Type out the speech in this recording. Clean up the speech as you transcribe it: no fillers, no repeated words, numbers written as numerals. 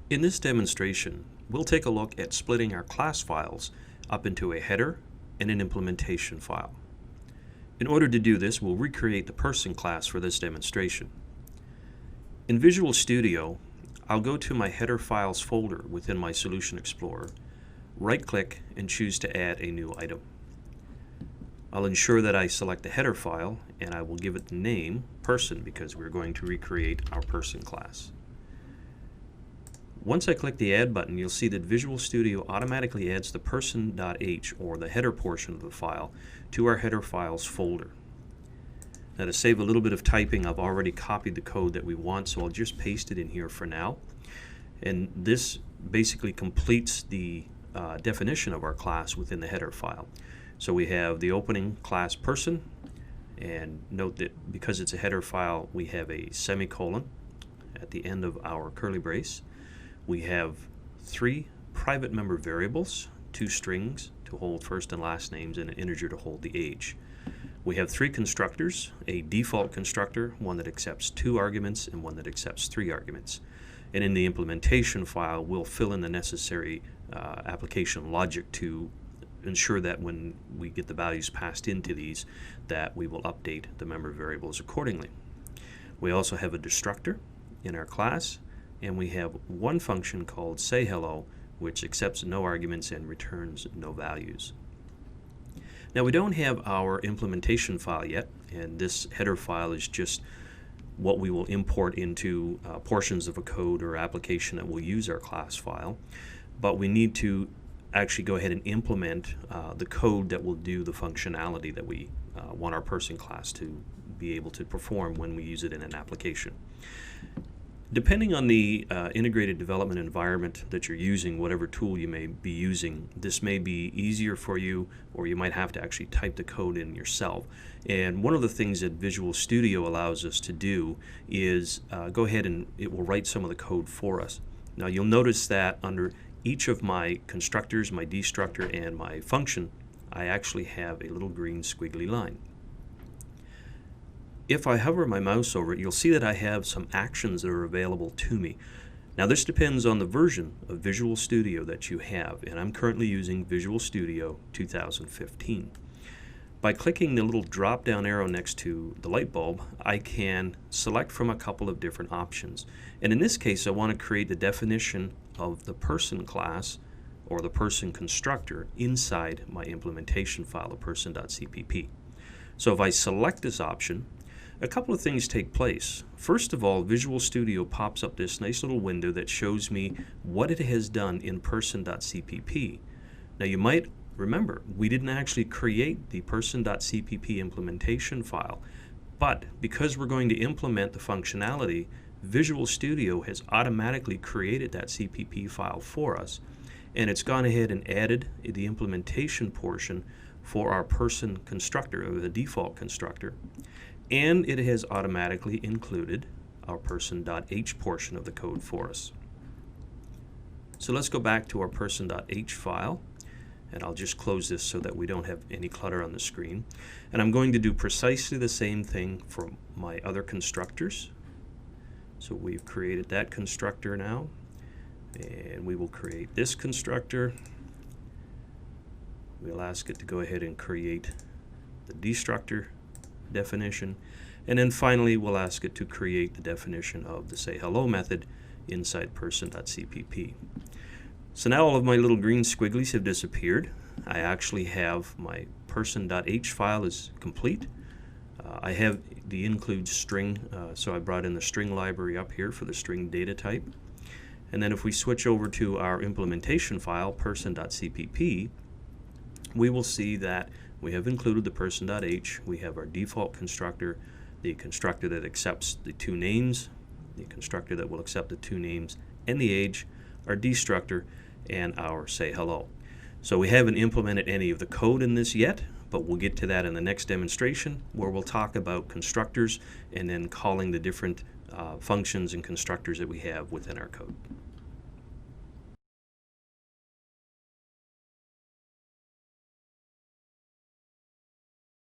In this demonstration, we'll take a look at splitting our class files up into a header and an implementation file. In order to do this, we'll recreate the person class for this demonstration. In Visual Studio, I'll go to my header files folder within my Solution Explorer, right-click and choose to add a new item. I'll ensure that I select the header file and I will give it the name person because we're going to recreate our person class. Once I click the Add button, you'll see that Visual Studio automatically adds the person.h, or the header portion of the file, to our header files folder. Now, to save a little bit of typing, I've already copied the code that we want, so I'll just paste it in here for now. And this basically completes the definition of our class within the header file. So we have the opening class person, and note that because it's a header file, we have a semicolon at the end of our curly brace. We have 3 private member variables, 2 strings to hold first and last names, and an integer to hold the age. We have 3 constructors, a default constructor, one that accepts 2 arguments and one that accepts 3 arguments. And in the implementation file, we'll fill in the necessary application logic to ensure that when we get the values passed into these, that we will update the member variables accordingly. We also have a destructor in our class, and we have one function called sayHello, which accepts no arguments and returns no values. Now, we don't have our implementation file yet, and this header file is just what we will import into portions of a code or application that will use our class file. But we need to actually go ahead and implement the code that will do the functionality that we want our person class to be able to perform when we use it in an application. Depending on the integrated development environment that you're using, whatever tool you may be using, this may be easier for you, or you might have to actually type the code in yourself. And one of the things that Visual Studio allows us to do is go ahead and it will write some of the code for us. Now, you'll notice that under each of my constructors, my destructor, and my function, I actually have a little green squiggly line. If I hover my mouse over it, you'll see that I have some actions that are available to me. Now, this depends on the version of Visual Studio that you have, and I'm currently using Visual Studio 2015. By clicking the little drop-down arrow next to the light bulb, I can select from a couple of different options. And in this case, I want to create the definition of the person class, or the person constructor, inside my implementation file, the person.cpp. So if I select this option, a couple of things take place. First of all, Visual Studio pops up this nice little window that shows me what it has done in person.cpp. Now, you might remember, we didn't actually create the person.cpp implementation file, but because we're going to implement the functionality, Visual Studio has automatically created that CPP file for us, and it's gone ahead and added the implementation portion for our person constructor, or the default constructor. And it has automatically included our person.h portion of the code for us. So let's go back to our person.h file, and I'll just close this so that we don't have any clutter on the screen. And I'm going to do precisely the same thing for my other constructors. So we've created that constructor now, and we will create this constructor. We'll ask it to go ahead and create the destructor definition, and then finally we'll ask it to create the definition of the sayHello method inside person.cpp. So now all of my little green squigglies have disappeared. I actually have my person.h file is complete. I have the include string, so I brought in the string library up here for the string data type. And then if we switch over to our implementation file, person.cpp, we will see that we have included the person.h, we have our default constructor, the constructor that accepts the 2 names, the constructor that will accept the 2 names and the age, our destructor, and our sayHello. So we haven't implemented any of the code in this yet, but we'll get to that in the next demonstration, where we'll talk about constructors and then calling the different functions and constructors that we have within our code.